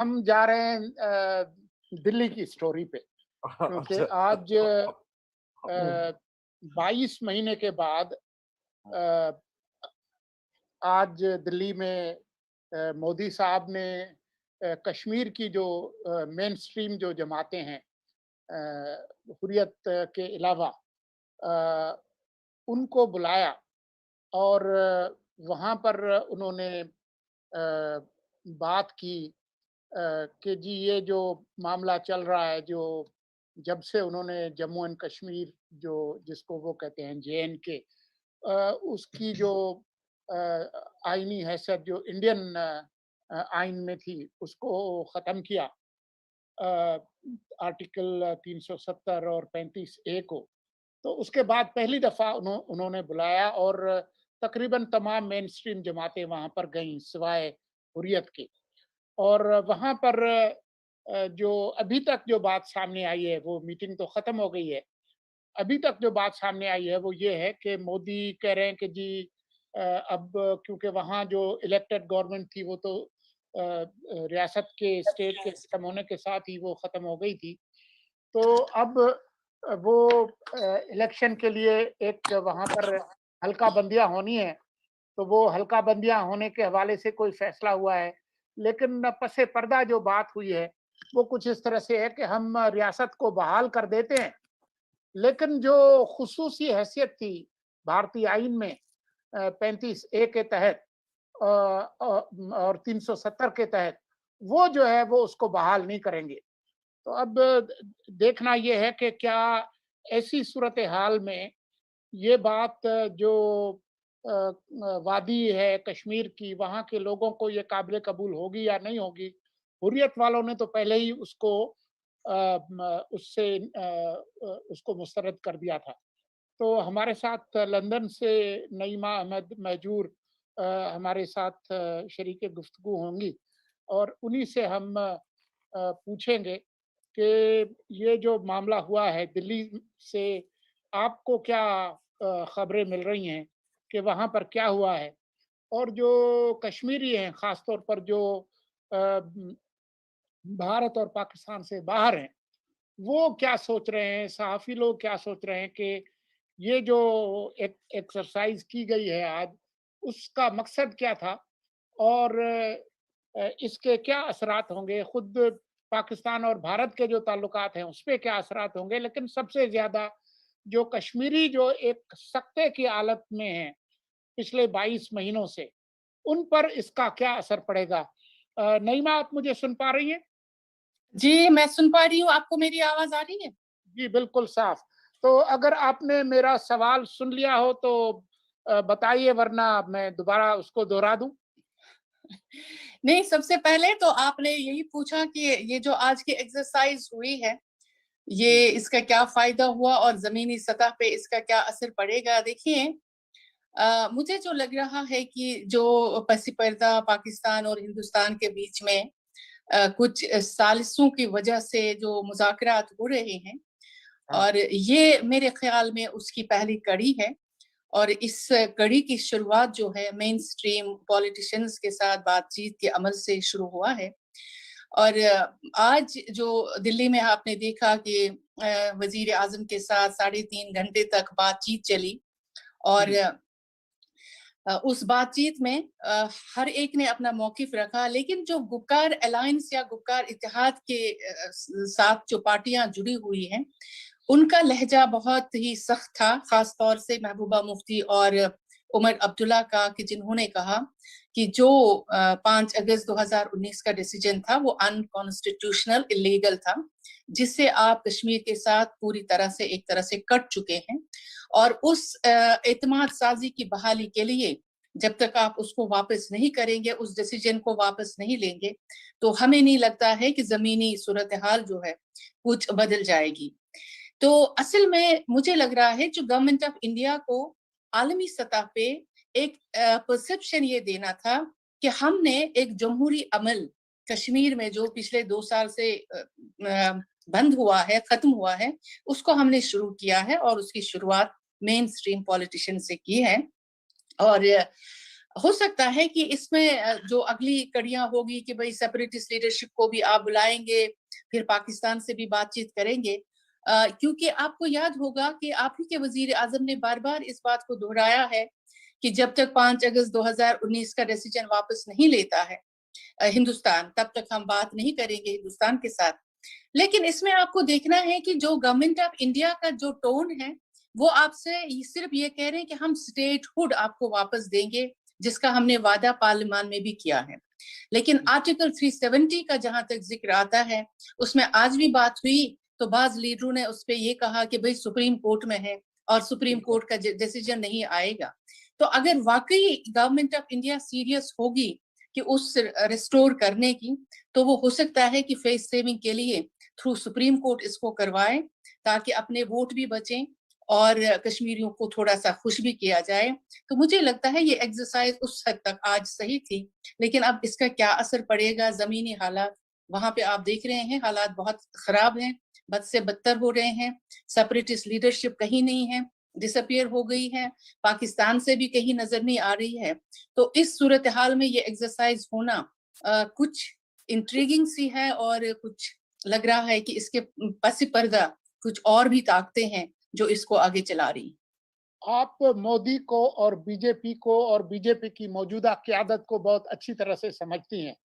ہم جا رہے ہیں دلی کی سٹوری پہ، کیونکہ اچھا آج 22 مہینے کے بعد آج دلی میں مودی صاحب نے کشمیر کی جو مین سٹریم جو جماعتیں ہیں حریت کے علاوہ ان کو بلایا، اور وہاں پر انہوں نے بات کی کہ جی یہ جو معاملہ چل رہا ہے، جو جب سے انہوں نے جموں اینڈ کشمیر جو جس کو وہ کہتے ہیں JNK، اس کی جو آئینی حیثیت جو انڈین آئین میں تھی اس کو ختم کیا، آرٹیکل 370 اور 35A کو، تو اس کے بعد پہلی دفعہ انہوں نے بلایا، اور تقریباً تمام مین سٹریم جماعتیں وہاں پر گئیں سوائے حریت کے، اور وہاں پر جو ابھی تک جو بات سامنے آئی ہے، وہ میٹنگ تو ختم ہو گئی ہے، ابھی تک جو بات سامنے آئی ہے وہ یہ ہے کہ مودی کہہ رہے ہیں کہ جی اب کیونکہ وہاں جو الیکٹڈ گورنمنٹ تھی وہ تو ریاست کے اسٹیٹ کے ختم ہونے کے ساتھ ہی وہ ختم ہو گئی تھی، تو اب وہ الیکشن کے لیے ایک وہاں پر حلقہ بندیاں ہونی ہے، تو وہ حلقہ بندیاں ہونے کے حوالے سے کوئی فیصلہ ہوا ہے، لیکن پس پردہ جو بات ہوئی ہے وہ کچھ اس طرح سے ہے کہ ہم ریاست کو بحال کر دیتے ہیں، لیکن جو خصوصی حیثیت تھی بھارتی آئین میں 35A کے تحت اور 370 کے تحت، وہ جو ہے وہ اس کو بحال نہیں کریں گے۔ تو اب دیکھنا یہ ہے کہ کیا ایسی صورتحال میں یہ بات جو وادی ہے کشمیر کی، وہاں کے لوگوں کو یہ قابل قبول ہوگی یا نہیں ہوگی۔ حریت والوں نے تو پہلے ہی اس کو اس کو مسترد کر دیا تھا۔ تو ہمارے ساتھ لندن سے نعیمہ احمد مہجور ہمارے ساتھ شریک گفتگو ہوں گی، اور انہی سے ہم پوچھیں گے کہ یہ جو معاملہ ہوا ہے دلی سے، آپ کو کیا خبریں مل رہی ہیں کہ وہاں پر کیا ہوا ہے، اور جو کشمیری ہیں خاص طور پر جو بھارت اور پاکستان سے باہر ہیں، وہ کیا سوچ رہے ہیں، صحافی لوگ کیا سوچ رہے ہیں کہ یہ جو ایکسرسائز کی گئی ہے آج، اس کا مقصد کیا تھا، اور اس کے کیا اثرات ہوں گے، خود پاکستان اور بھارت کے جو تعلقات ہیں اس پہ کیا اثرات ہوں گے، لیکن سب سے زیادہ جو کشمیری جو ایک سکتے کی حالت میں ہیں پچھلے 22 مہینوں سے، ان پر اس کا کیا اثر پڑے گا۔ نعیمہ، آپ مجھے سن پا رہی ہیں؟ جی میں سن پا رہی ہوں، آپ کو میری آواز آ رہی ہے؟ جی بالکل صاف۔ تو اگر آپ نے میرا سوال سن لیا ہو تو بتائیے، ورنہ میں دوبارہ اس کو دہرا دوں۔ نہیں، سب سے پہلے تو آپ نے یہی پوچھا کہ یہ جو آج کی ایکسرسائز ہوئی ہے یہ اس کا کیا فائدہ ہوا اور زمینی سطح پہ اس کا کیا اثر پڑے گا۔ دیکھیے مجھے جو لگ رہا ہے کہ جو پس پردہ پاکستان اور ہندوستان کے بیچ میں کچھ سازشوں کی وجہ سے جو مذاکرات ہو رہے ہیں، اور یہ میرے خیال میں اس کی پہلی کڑی ہے، اور اس کڑی کی شروعات جو ہے مین سٹریم پولیٹیشنز کے ساتھ بات چیت کے عمل سے شروع ہوا ہے۔ اور آج جو دلی میں آپ نے دیکھا کہ وزیر اعظم کے ساتھ 3.5 گھنٹے تک بات چیت چلی، اور اس بات چیت میں ہر ایک نے اپنا موقف رکھا، لیکن جو گپکار الائنس یا گپکار اتحاد کے ساتھ جو پارٹیاں جڑی ہوئی ہیں ان کا لہجہ بہت ہی سخت تھا، خاص طور سے محبوبہ مفتی اور عمر عبداللہ کا، کہ جنہوں نے کہا کہ جو 5 اگست 2019 کا ڈیسیجن تھا وہ ان کانسٹیٹیوشنل الیگل تھا، جس سے آپ کشمیر کے ساتھ پوری طرح سے ایک طرح سے کٹ چکے ہیں، اور اس اعتماد سازی کی بحالی کے لیے جب تک آپ اس کو واپس نہیں کریں گے، اس ڈیسیجن کو واپس نہیں لیں گے، تو ہمیں نہیں لگتا ہے کہ زمینی صورتحال جو ہے کچھ بدل جائے گی۔ تو اصل میں مجھے لگ رہا ہے جو گورنمنٹ آف انڈیا کو عالمی سطح پہ ایک پرسپشن یہ دینا تھا کہ ہم نے ایک جمہوری عمل کشمیر میں جو پچھلے 2 سال سے بند ہوا ہے، ختم ہوا ہے، اس کو ہم نے شروع کیا ہے، اور اس کی شروعات مین سٹریم پولیٹیشن سے کی ہے۔ اور हो सकता है कि इसमें जो अगली कड़ियां होगी कि भाई सेपरेटिस्ट लीडरशिप को भी आप बुलाएंगे, फिर पाकिस्तान से भी बातचीत करेंगे, क्योंकि आपको याद होगा कि आप ही के वजीर आजम ने बार बार इस बात को दोहराया है कि जब तक 5 अगस्त 2019 का डिसीजन वापस नहीं लेता है हिंदुस्तान, तब तक हम बात नहीं करेंगे हिंदुस्तान के साथ। लेकिन इसमें आपको देखना है कि जो गवर्नमेंट ऑफ इंडिया का जो टोन है, वो आपसे सिर्फ ये कह रहे हैं कि हम स्टेटहुड आपको वापस देंगे, जिसका हमने वादा पार्लियामान में भी किया है। लेकिन आर्टिकल 370 का जहां तक जिक्र आता है, उसमें आज भी बात हुई तो बाज लीडरों ने उस पर ये कहा कि भाई सुप्रीम कोर्ट में है और सुप्रीम कोर्ट का डिसीजन नहीं आएगा। तो अगर वाकई गवर्नमेंट ऑफ इंडिया सीरियस होगी कि उस रिस्टोर करने की, तो वो हो सकता है कि फेस सेविंग के लिए थ्रू सुप्रीम कोर्ट इसको करवाए, ताकि अपने वोट भी बचें और कश्मीरियों को थोड़ा सा खुश भी किया जाए। तो मुझे लगता है ये एक्सरसाइज उस हद तक आज सही थी, लेकिन अब इसका क्या असर पड़ेगा, जमीनी हालात वहां पे आप देख रहे हैं, हालात बहुत खराब हैं, बद से बदतर हो रहे हैं, सेपरेटिस्ट लीडरशिप कहीं नहीं है, डिसअपियर हो गई है, पाकिस्तान से भी कहीं नजर नहीं आ रही है। तो इस सूरत हाल में ये एक्सरसाइज होना कुछ इंट्रीगिंग सी है, और कुछ लग रहा है कि इसके पस पर्दा कुछ और भी ताकतें हैं जो इसको आगे चला रही। आप मोदी को और बीजेपी को और बीजेपी की मौजूदा क़यादत को बहुत अच्छी तरह से समझती हैं।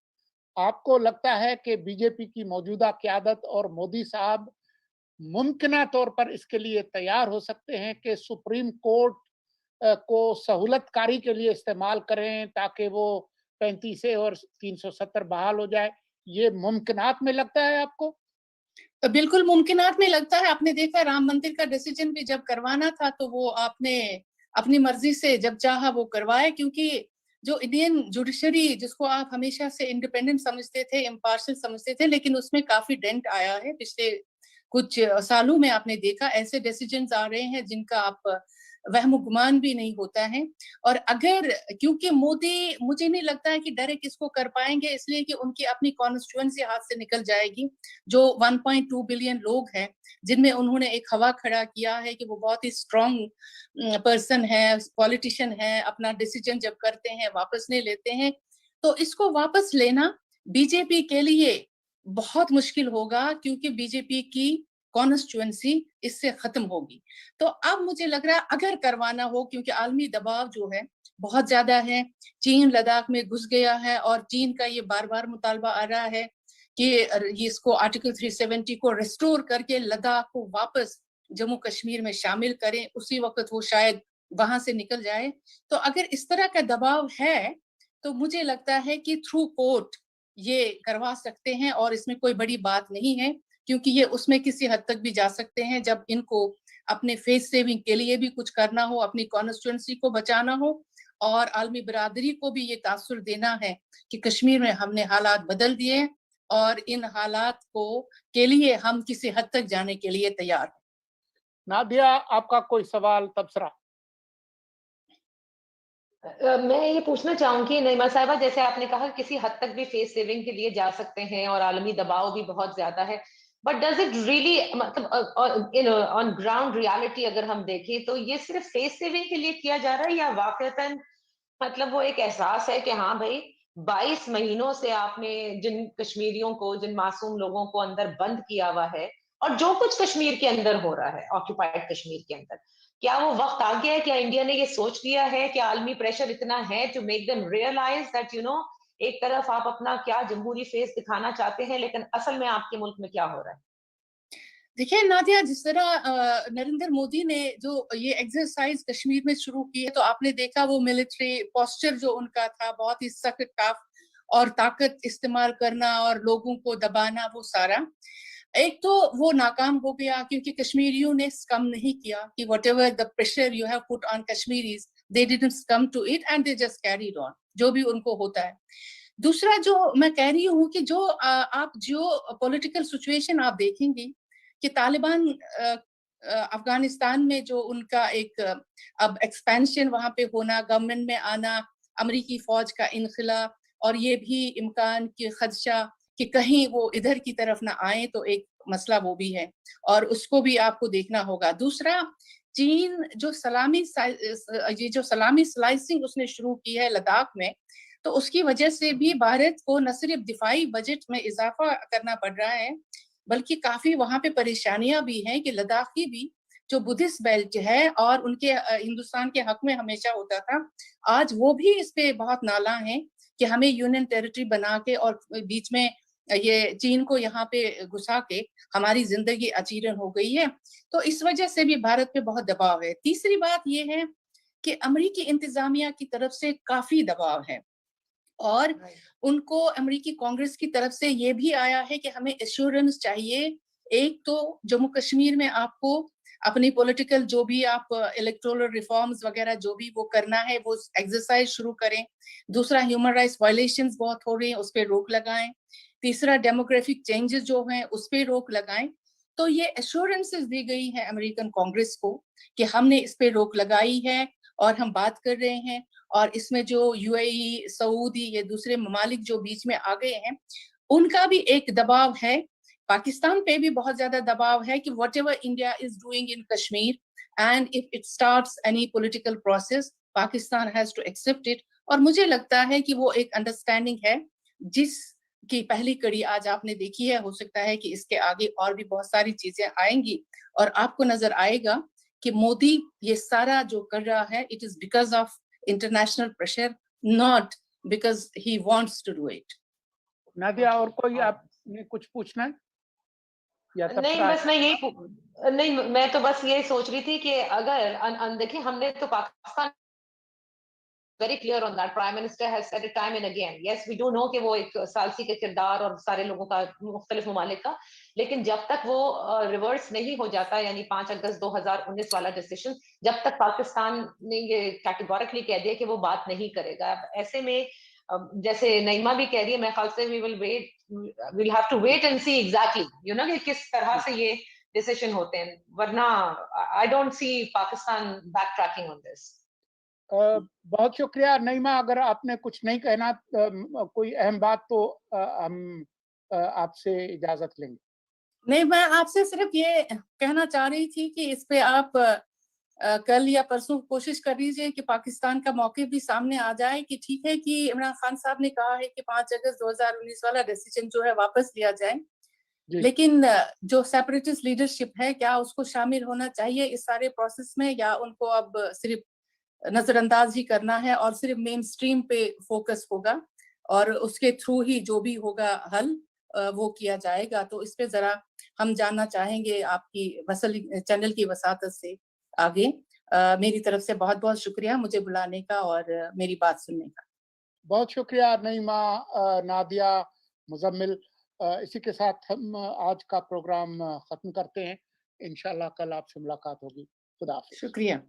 आपको लगता है कि बीजेपी की मौजूदा क़यादत और मोदी साहब मुमकिना तौर पर इसके लिए तैयार हो सकते हैं कि सुप्रीम कोर्ट को सहूलतकारी के लिए इस्तेमाल करें ताकि वो 35 और 370 बहाल हो जाए? ये मुमकिनात में लगता है आपको? बिल्कुल मुमकिनात में लगता है। आपने देखा राम मंदिर का डिसीजन भी जब करवाना था तो वो आपने अपनी मर्जी से जब चाहा वो करवाए, क्योंकि जो इंडियन जुडिशरी जिसको आप हमेशा से इंडिपेंडेंट समझते थे, इम्पार्शियल समझते थे, लेकिन उसमें काफी डेंट आया है पिछले कुछ सालों में। आपने देखा ऐसे डिसीजंस आ रहे हैं जिनका आप वहम गुमान भी नहीं होता है। और अगर, क्योंकि मोदी मुझे नहीं लगता है कि डायरेक्ट इसको कर पाएंगे, इसलिए कि उनकी अपनी कॉन्स्टिट्यूएंसी हाथ से निकल जाएगी। जो 1.2 बिलियन लोग हैं जिनमें उन्होंने एक हवा खड़ा किया है कि वो बहुत ही स्ट्रॉन्ग पर्सन है, पॉलिटिशियन है, अपना डिसीजन जब करते हैं वापस नहीं लेते हैं, तो इसको वापस लेना बीजेपी के लिए बहुत मुश्किल होगा, क्योंकि बीजेपी की कॉन्स्टिट्यूएंसी इससे खत्म होगी। तो अब मुझे लग रहा है अगर करवाना हो, क्योंकि आलमी दबाव जो है बहुत ज्यादा है, चीन लद्दाख में घुस गया है और चीन का ये बार बार मुतालबा आ रहा है कि इसको आर्टिकल 370 को रिस्टोर करके लद्दाख को वापस जम्मू कश्मीर में शामिल करें, उसी वक्त वो शायद वहां से निकल जाए। तो अगर इस तरह का दबाव है तो मुझे लगता है कि थ्रू कोर्ट ये करवा सकते हैं, और इसमें कोई बड़ी बात नहीं है, क्योंकि ये उसमें किसी हद तक भी जा सकते हैं जब इनको अपने फेस सेविंग के लिए भी कुछ करना हो, अपनी कॉन्स्टिट्यूएंसी को बचाना हो, और आलमी बरादरी को भी ये तासुर देना है कि कश्मीर में हमने हालात बदल दिए और इन हालात को के लिए हम किसी हद तक जाने के लिए तैयार हैं। नादिया, आपका कोई सवाल, तबसरा? मैं ये पूछना चाहूंगी नईमा साहिबा, जैसे आपने कहा किसी हद तक भी फेस सेविंग के लिए जा सकते हैं और आलमी दबाव भी बहुत ज्यादा है, बट डज इट रियली, मतलब ऑन ग्राउंड रियलिटी अगर हम देखें तो ये सिर्फ फेस सेविंग के लिए किया जा रहा है, या वाकईतन मतलब वो एक एहसास है कि हाँ भाई 22 महीनों से आपने जिन कश्मीरियों को, जिन मासूम लोगों को अंदर बंद किया हुआ है, और जो कुछ कश्मीर के अंदर हो रहा है, ऑक्यूपाइड कश्मीर के अंदर, क्या वो वक्त आ गया है, क्या इंडिया ने ये सोच लिया है कि आलमी प्रेशर इतना है to make them realise that एक तरफ आप अपना क्या जमहूरी फेस दिखाना चाहते हैं, लेकिन असल में आपके मुल्क में क्या हो रहा है? देखिए नादिया, जिस तरह नरेंद्र मोदी ने जो ये एक्सरसाइज कश्मीर में शुरू की है, तो आपने देखा वो मिलिट्री पोस्चर जो उनका था, बहुत ही सख्त, टफ और ताकत इस्तेमाल करना और लोगों को दबाना, वो सारा एक तो वो नाकाम हो गया, क्योंकि कश्मीरियों ने स्कम नहीं किया कि whatever the pressure you have put on Kashmiris, they didn't succumb to it and they just carried on जो भी उनको होता है। दूसरा जो मैं कह रही हूँ कि जो आप जो पॉलिटिकल सिचुएशन आप देखेंगी कि तालिबान अफगानिस्तान में जो उनका एक अब एक्सपेंशन वहां पे होना, गवर्नमेंट में आना, अमेरिकी फौज का इनखिला, और ये भी इम्कान की खदशा कि कहीं वो इधर की तरफ ना आए, तो एक मसला वो भी है और उसको भी आपको देखना होगा। दूसरा चीन जो ये जो सलामी स्लाइसिंग उसने शुरू की है लद्दाख में, तो उसकी वजह से भी भारत को न सिर्फ दिफाई बजट में इजाफा करना पड़ रहा है, बल्कि काफी वहां पे परेशानियां भी हैं कि लद्दाखी भी जो बुद्धिस्ट बेल्ट है और उनके हिंदुस्तान के हक में हमेशा होता था, आज वो भी इस पे बहुत नाला है कि हमें यूनियन टेरिटरी बना के और बीच में ये चीन को यहाँ पे घुसा के हमारी जिंदगी अजीरन हो गई है। तो इस वजह से भी भारत पे बहुत दबाव है। तीसरी बात ये है कि अमेरिकी इंतजामिया की तरफ से काफी दबाव है और उनको अमेरिकी कांग्रेस की तरफ से ये भी आया है कि हमें एश्योरेंस चाहिए। एक तो जम्मू कश्मीर में आपको अपनी पॉलिटिकल जो भी आप इलेक्टोरल रिफॉर्म्स वगैरह जो भी वो करना है वो एक्सरसाइज शुरू करें। दूसरा, ह्यूमन राइट्स वायलेशंस बहुत हो रही हैं, उस पर रोक लगाएं। तीसरा, डेमोग्राफिक चेंजेस जो हैं उस पर रोक लगाएं। तो ये एश्योरेंसेस दी गई है अमेरिकन कांग्रेस को कि हमने इस पे रोक लगाई है और हम बात कर रहे हैं। और इसमें जो यूएई, सऊदी, ये दूसरे ममालिक जो बीच में आ गए हैं, उनका भी एक दबाव है। पाकिस्तान पे भी बहुत ज्यादा दबाव है कि whatever India is doing in Kashmir and if it starts any political process, Pakistan has to accept it। और मुझे लगता है कि वो एक अंडरस्टैंडिंग है जिसकी पहली कड़ी आज आपने देखी है। हो सकता है कि इसके आगे और भी बहुत सारी चीजें आएंगी और आपको नजर आएगा कि मोदी ये सारा जो कर रहा है, it is because of international pressure, not because he wants to do it। Nadia, और कोई आपने कुछ पूछना है या नहीं, बस मैं यही नहीं, मैं तो बस ये सोच रही थी कि अगर देखिए, हमने तो Pakistan very clear on that, Prime Minister has said it time and again, yes we do know कि वो एक सालसी के किरदार और सारे लोगों का मुख्तलिफ ममालिक का, लेकिन जब तक वो रिवर्स नहीं हो जाता, यानी 5 अगस्त 2019 वाला डिसीजन, जब तक पाकिस्तान ने ये कैटेगोरिकली कह दिया कि वो बात नहीं करेगा, ऐसे में जैसे नईमा भी कह रही है, मैं ख्याल से we'll have to wait and see exactly, you know, कि किस तरह से ये डिसीजन होते हैं, वरना I don't see Pakistan backtracking on this। बहुत शुक्रिया नईमा। अगर आपने कुछ नहीं कहना, कोई अहम बात, तो हम आपसे इजाजत लेंगे। नहीं, मैं आपसे सिर्फ ये कहना चाह रही थी कि इस पे आप कल या परसों कोशिश कर लीजिए कि पाकिस्तान का मौके भी सामने आ जाए कि ठीक है कि इमरान खान साहब ने कहा है कि 5 अगस्त 2019 वाला डिसीजन जो है वापस लिया जाए, लेकिन जो सेपरेटिस्ट लीडरशिप है, क्या उसको शामिल होना चाहिए इस सारे प्रोसेस में, या उनको अब सिर्फ नजरअंदाज ही करना है और सिर्फ मेन स्ट्रीम पे फोकस होगा और उसके थ्रू ही जो भी होगा हल वो किया जाएगा। तो इस पे जरा हम जानना चाहेंगे आपकी चैनल की वसातत से आगे। मेरी तरफ से बहुत बहुत शुक्रिया मुझे बुलाने का और मेरी बात सुनने का। बहुत शुक्रिया नईमा, नादिया, मुजम्मिल। इसी के साथ हम आज का प्रोग्राम खत्म करते हैं। इंशाल्लाह कल आपसे मुलाकात होगी। खुदा हाफिज। शुक्रिया।